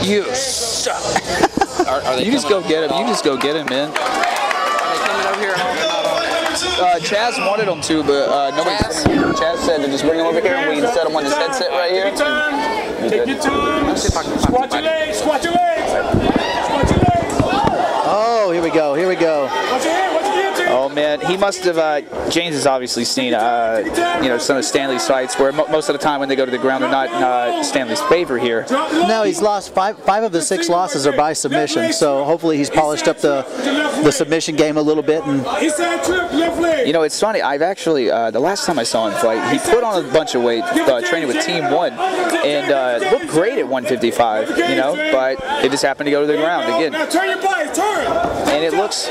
You suck. Are they you just go get him. You just go get him, man. Are they coming over here? Chaz wanted them to, but nobody's coming here. Chaz said to just bring them over here and we can set them on this headset right here. Take your time. Squat your legs. Squat your legs. Squat your legs. Oh, here we go. Here we go. Watch your hand. Watch your hand, James. Oh man, he must have. James has obviously seen, some of Stanley's fights where most of the time when they go to the ground, they're not in Stanley's favor here. No, he's lost five of the 6 losses are by submission. So hopefully he's polished up the submission game a little bit. And you know, it's funny. I've actually the last time I saw him fight, he put on a bunch of weight training with Team 1 and looked great at 155. You know, but it just happened to go to the ground again. And it looks.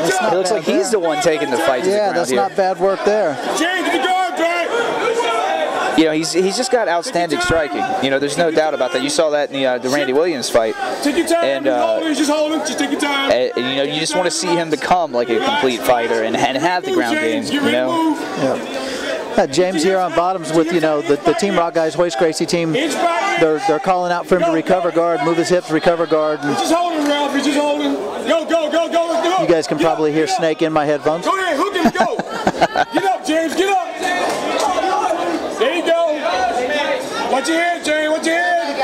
It looks like he's the one taking the fight to the ground that's here. not bad work there. You know, he's just got outstanding striking. You know, there's no doubt about that. You saw that in the Randy Williams fight. Take your time. And just hold him. Just take your time. You know, you just want to see him become like a complete fighter and have the ground game. You know. Yeah. James here on bottoms with the Team Rock guys, Hoist Gracie team. They're calling out for him to recover guard, move his hips, recover guard. And just hold him, Ralph. He's just holding. Go. You guys can probably hear Snake in my headphones. Go ahead, hook him, go. Get up, James, get up. There you go. Watch your head, James, watch your head.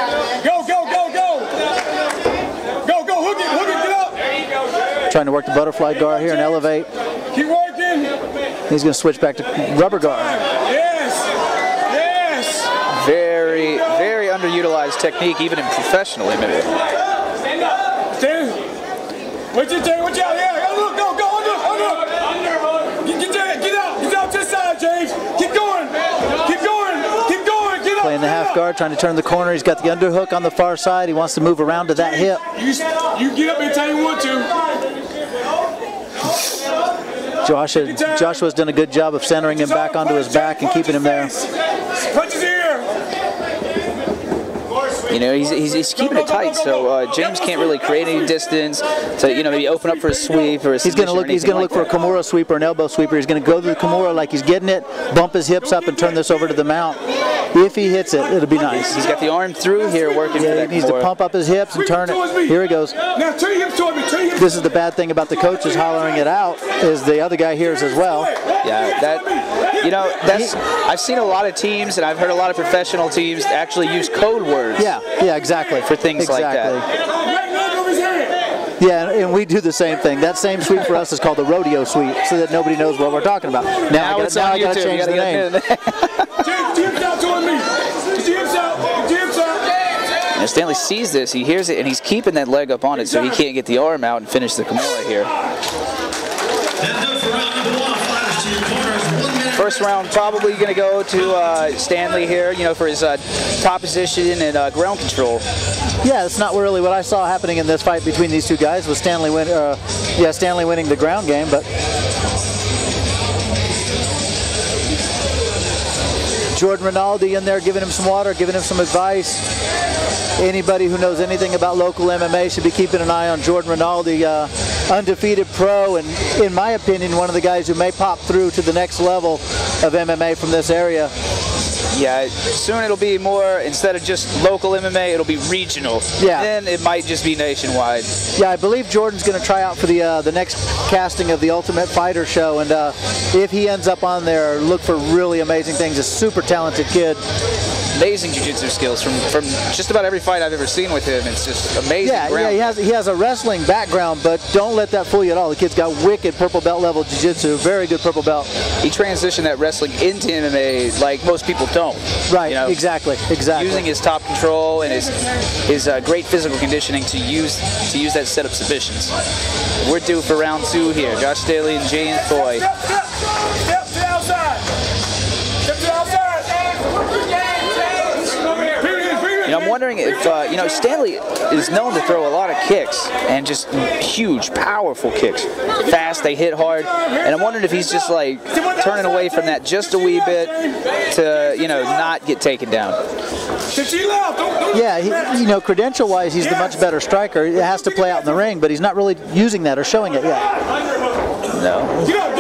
Go. Go, hook it, get up. There you go. Trying to work the butterfly guard here and elevate. Keep working. He's going to switch back to rubber guard. Yes. Very, very underutilized technique, even in professional MMA. Stand up. Watch out, yeah. Go, under. Get out this side, James. Keep going, get up. Playing the half guard, trying to turn the corner. He's got the underhook on the far side. He wants to move around to that hip. You get up anytime you want to. Joshua's done a good job of centering him back onto his back and keeping him there. Punch his ear. You know, he's keeping it tight, so James can't really create any distance to maybe open up for a sweep or a He's going to look for a Kimura sweep or an elbow sweeper. He's going to go to the Kimura like he's getting it, bump his hips up, and turn this over to the mount. If he hits it, it'll be nice. He's got the arm through here working for that He needs to pump up his hips and turn it. Here he goes. Now turn your hips toward me. This is the bad thing about the coaches hollering it out, is the other guy hears as well. Yeah, I've seen a lot of teams, and I've heard a lot of professional teams actually use code words. Yeah, exactly. For things like that. Yeah, and we do the same thing. That same sweep for us is called the rodeo sweep, so that nobody knows what we're talking about. Now I got to change the name. Now Stanley sees this, he hears it, and he's keeping that leg up on it so he can't get the arm out and finish the Kimura here. First round probably going to go to Stanley here, for his top position and ground control. Yeah, that's not really what I saw happening in this fight between these two guys. Was Stanley winning the ground game, but Jordan Rinaldi in there giving him some water, giving him some advice. Anybody who knows anything about local MMA should be keeping an eye on Jordan Rinaldi, undefeated pro, and in my opinion, one of the guys who may pop through to the next level of MMA from this area. Yeah, soon it'll be more, instead of just local MMA, it'll be regional. Yeah. Then it might just be nationwide. Yeah, I believe Jordan's going to try out for the next casting of the Ultimate Fighter show, and if he ends up on there, look for really amazing things. A super talented kid. Amazing jiu-jitsu skills from just about every fight I've ever seen with him. It's just amazing. Yeah, he has a wrestling background, but don't let that fool you at all. The kid's got wicked purple belt level jiu-jitsu, very good purple belt. He transitioned that wrestling into MMA like most people don't. Right, exactly. Using his top control and his great physical conditioning to use that set of submissions. We're due for round 2 here. Josh Staley and James Foy. Step to the outside. Step to the outside. I'm wondering if, Stanley is known to throw a lot of kicks, and just huge, powerful kicks. Fast, they hit hard, and I'm wondering if he's just like turning away from that just a wee bit to, not get taken down. Yeah, credential-wise, he's the much better striker. It has to play out in the ring, but he's not really using that or showing it yet. No. Get up.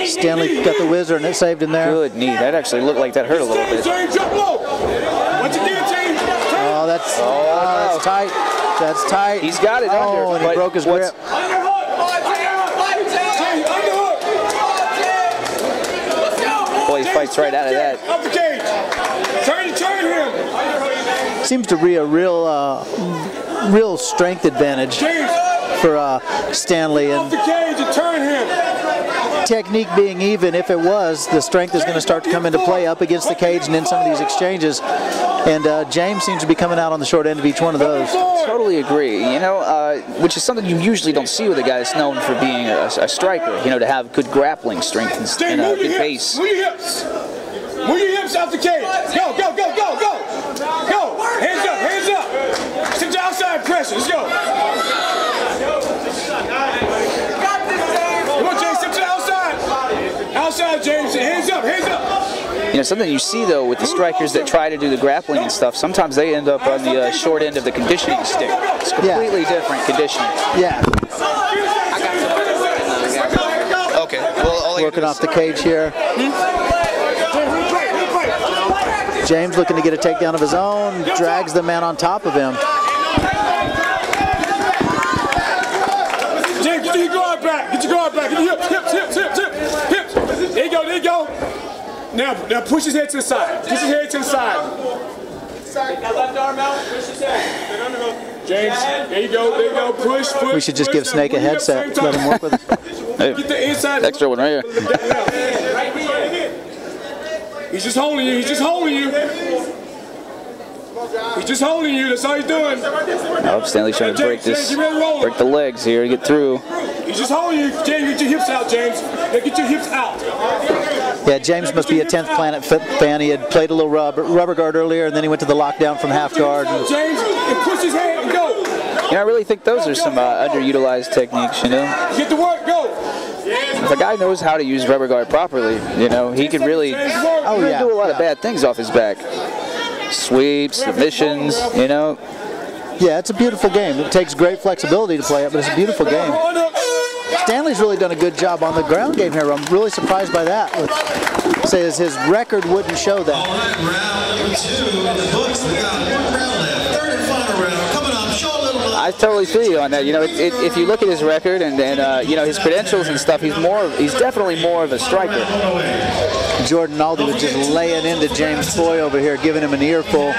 Stanley got the whizzer, and it saved him there. Good knee. That actually looked like that hurt a little bit. James, jump low. Once again, James. Oh, that's tight. That's tight. He's got it under. And he broke his grip. Boy, he fights right out of that. Up the cage. Turn him. Seems to be a real strength advantage for Stanley. Up the cage and turn him. Technique being even, if it was, the strength is going to start to come into play up against the cage and in some of these exchanges. And James seems to be coming out on the short end of each one of those. Totally agree. You know, which is something you usually don't see with a guy that's known for being a striker. You know, to have good grappling strength and good pace. Move your hips. Move your hips out the cage. Go, go, go, go, go. Go. Hands up, hands up. Sit to outside pressure. Let's go. Come on, James. Sit to the outside. Outside, James. Hands up, hands up. You know, something you see, though, with the strikers that try to do the grappling and stuff, sometimes they end up on the short end of the conditioning stick. It's completely different conditioning. Yeah. Okay. Well, working off the cage here. James looking to get a takedown of his own, drags the man on top of him. James, get your guard back. Get your guard back. Get your hips. There you go, there you go. Now push his head to the side. Push his head to the side. Got left arm out. Push his head. James, there you go. Push. We should just give Snake a headset. Let him work with it. Hey, get the inside. Extra one right here. He's just holding you. He's just holding you. That's all he's doing. Oh, Stanley's trying to break the legs here to get through. He's just holding you. James, get your hips out, James. Get your hips out. Yeah, James must be a 10th Planet fan. He had played a little rubber guard earlier, and then he went to the lockdown from half guard. James, and push his head and go. You know, I really think those are some underutilized techniques, you know. Get to work, go. If a guy knows how to use rubber guard properly, you know, he can really do a lot of bad things off his back. Sweeps, submissions, you know. Yeah, it's a beautiful game. It takes great flexibility to play it, but it's a beautiful game. Stanley's really done a good job on the ground game here. I'm really surprised by that. Says his record wouldn't show that. All right, round 2 in the books. We got one round left. Third and final round. Coming up, show a little love. I totally feel you on that. You know, if you look at his record and you know, his credentials and stuff, he's definitely more of a striker. Jordan Aldi was just laying into James Foy over here, giving him an earful.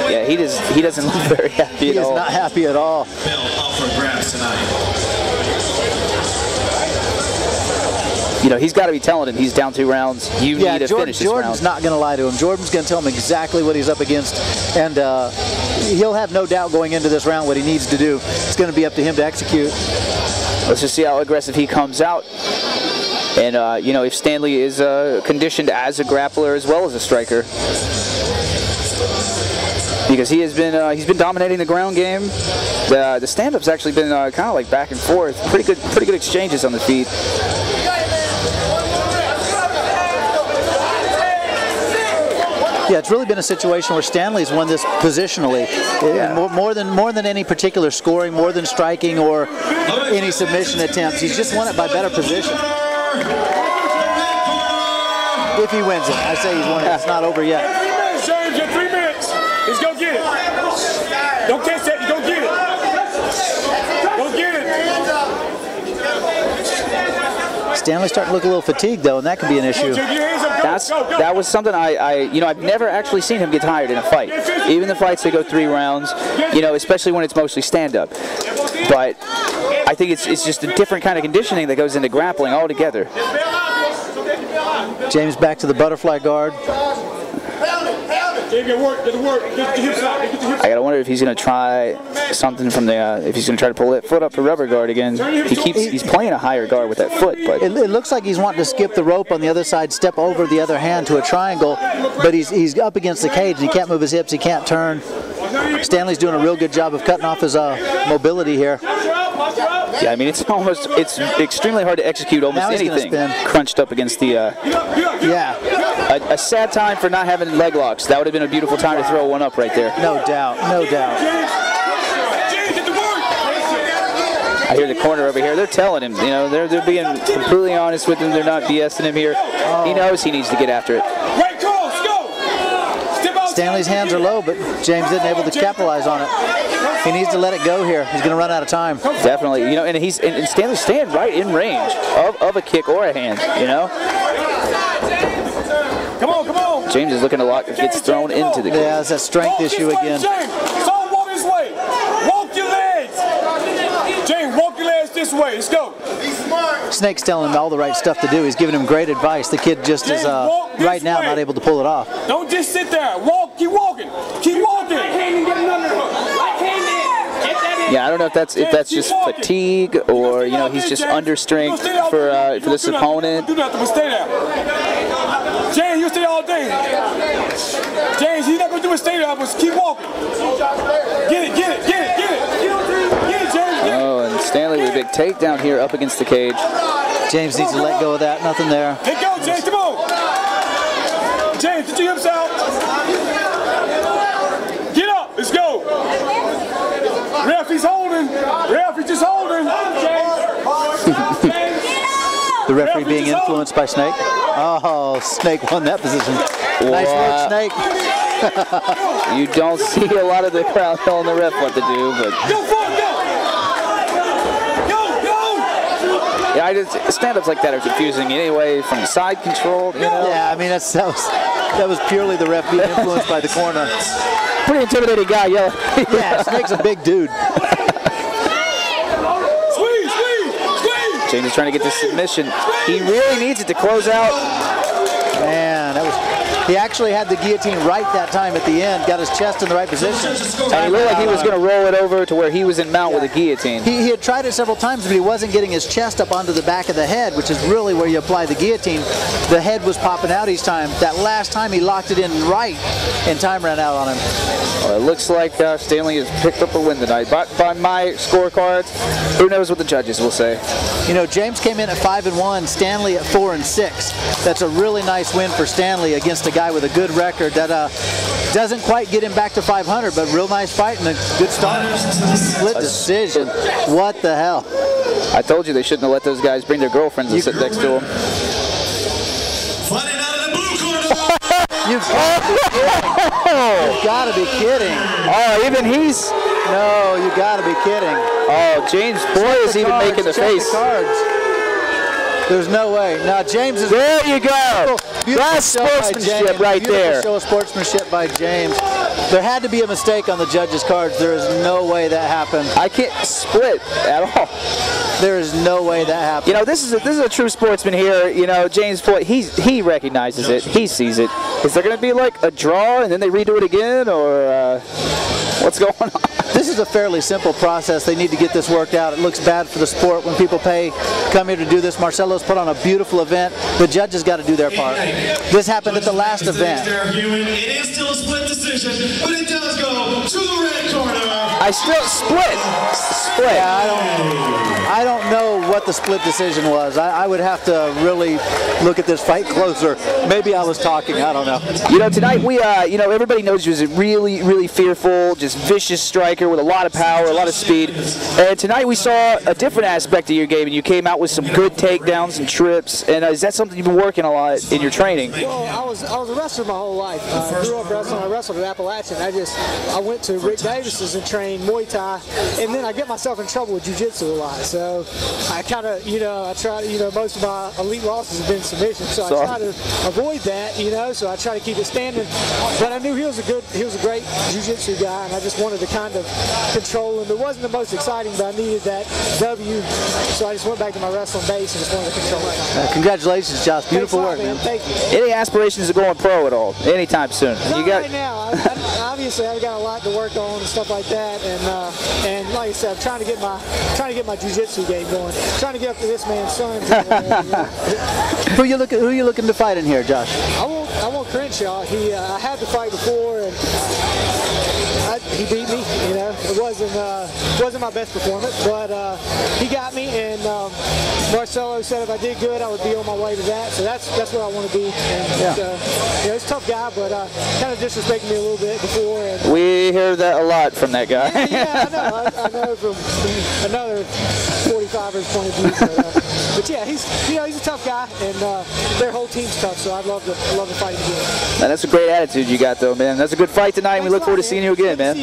Yeah, he doesn't look very happy at all. He is not happy at all. Bill up for grabs tonight. You know, he's got to be telling him he's down 2 rounds. You need to finish this round. Jordan's not going to lie to him. Jordan's going to tell him exactly what he's up against, and he'll have no doubt going into this round what he needs to do. It's going to be up to him to execute. Let's just see how aggressive he comes out. And, you know, if Stanley is conditioned as a grappler as well as a striker. Because he's been dominating the ground game. The stand-up's actually been kind of like back and forth. Pretty good exchanges on the feet. Yeah, it's really been a situation where Stanley's won this positionally. Yeah. More than any particular scoring, more than striking or any submission attempts. He's just won it by better position. If he wins it. I say he's won it. It's not over yet. 3 minutes, James. You have 3 minutes. He's going to get it. Don't catch that. You're going to get it. Go get it. Stanley's starting to look a little fatigued, though, and that could be an issue. That was something I've never actually seen him get tired in a fight. Even the fights that go 3 rounds, you know, especially when it's mostly stand-up. But I think it's just a different kind of conditioning that goes into grappling altogether. James back to the butterfly guard. Get to work. Get the hips out. I gotta wonder if he's gonna try something from the if he's gonna try to pull that foot up for rubber guard again. He's playing a higher guard with that foot, but it looks like he's wanting to skip the rope on the other side, step over the other hand to a triangle, but he's up against the cage and he can't move his hips, he can't turn. Stanley's doing a real good job of cutting off his mobility here. Yeah, I mean it's extremely hard to execute almost anything crunched up against the. Yeah. A sad time for not having leg locks. That would have been a beautiful time to throw one up right there. No doubt, no doubt. I hear the corner over here. They're telling him, you know, they're being completely honest with him. They're not BSing him here. He knows he needs to get after it. Stanley's hands are low, but James isn't able to capitalize on it. He needs to let it go here. He's going to run out of time. Definitely, you know, and Stanley's staying right in range of a kick or a hand, you know. Come on, come on. James is looking a lot, gets thrown into the kick. Yeah, it's a strength issue again. James, don't walk this way. Walk your legs. James, walk your legs this way. Let's go. Snake's telling him all the right stuff to do. He's giving him great advice. The kid just is right now not able to pull it off. Don't just sit there. Walk. Keep walking. Keep walking. Yeah, I don't know if that's just fatigue or, you know, he's just under strength for this opponent. Do nothing but stay there. James, you stay all day. James, he's not gonna do a stay there, but keep walking. Get it, get it, get it, get it. Get it, James. Oh, and Stanley with a big takedown here up against the cage. James needs to let go of that. Nothing there. Let go, James. Come on. James, get your hips out. Get up. Let's go. Ref, he's holding. Ref, he's just holding. The referee being influenced by Snake. Oh, Snake won that position. Nice work, Snake. You don't see a lot of the crowd telling the ref what to do, but Go for it, go. yeah, stand-ups like that are confusing anyway. From the side control, you know. Yeah, I mean that was purely the ref being influenced by the corner. Pretty intimidating guy, yeah. Yeah, Snake's a big dude. Squeeze, squeeze, squeeze. James is trying to get this submission. He really needs it to close out. Man, he actually had the guillotine right that time at the end, got his chest in the right position. And he looked like he was going to roll it over to where he was in mount with a guillotine. He had tried it several times, but he wasn't getting his chest up onto the back of the head, which is really where you apply the guillotine. The head was popping out each time. That last time he locked it in right, and time ran out on him. Well, it looks like Stanley has picked up a win tonight. By my scorecards, who knows what the judges will say. You know, James came in at 5-1, Stanley at 4-6. That's a really nice win for Stanley against a guy with a good record that doesn't quite get him back to 500, but real nice fight and a good start. Split decision. What the hell? I told you they shouldn't have let those guys bring their girlfriends and sit next to them. Fighting out of the blue corner. You've got to be kidding. Oh, even he's... No, you got to be kidding. Oh, James Boy is even making the face. The cards. There's no way. Now James is... There you go. That's sportsmanship right there. Beautiful show of sportsmanship by James. There had to be a mistake on the judges' cards. There is no way that happened. I can't split at all. There is no way that happened. You know, this is a true sportsman here. You know, James Boy, he recognizes it. He sees it. Is there going to be like a draw and then they redo it again, or what's going on? This is a fairly simple process. They need to get this worked out. It looks bad for the sport when people come here to do this. Marcelo's put on a beautiful event. The judges got to do their part. This happened at the last event. It is still a split decision, but it does go to the red corner. I still split. Yeah, I don't know what the split decision was. I would have to really look at this fight closer. Maybe I was talking. I don't know. You know, tonight we, you know, everybody knows he was a really, really fearful, just vicious striker with a lot of power, a lot of speed. And tonight we saw a different aspect of your game, and you came out with some good takedowns and trips. And is that something you've been working a lot in your training? Well, I was a wrestler my whole life. I grew up wrestling. I wrestled at Appalachian. I went to Rick Davis's and trained Muay Thai, and then I get myself in trouble with jiu-jitsu a lot. So I kind of, you know, most of my elite losses have been submissions. So I try to avoid that, you know. So I try to keep it standing. But I knew he was a great jiu-jitsu guy, and I just wanted to kind of control him. It wasn't the most exciting, but I needed that W. So I just went back to my wrestling base and just wanted to control it. Congratulations, Josh. Beautiful work, man. Thank you. Any aspirations of going pro at all? Anytime soon? Not right now. Obviously, I've got a lot to work on and stuff like that, and like I said, I'm trying to get my jiu-jitsu game going. Trying to get up to this man's son. Who you looking to fight in here, Josh? I want Crenshaw. I had the fight before, and he beat me. You know, it wasn't my best performance, but he got me, and Marcelo said if I did good, I would be on my way to that. So that's what I want to be. And you know, he's a tough guy, but kind of disrespected me a little bit before. And we hear that a lot from that guy. Yeah, I know. I know from another 45er's point of view. But, But yeah, he's a tough guy, and their whole team's tough. So I'd love to fight him again. Man, that's a great attitude you got, though, man. That's a good fight tonight. And we look forward to seeing you again, man.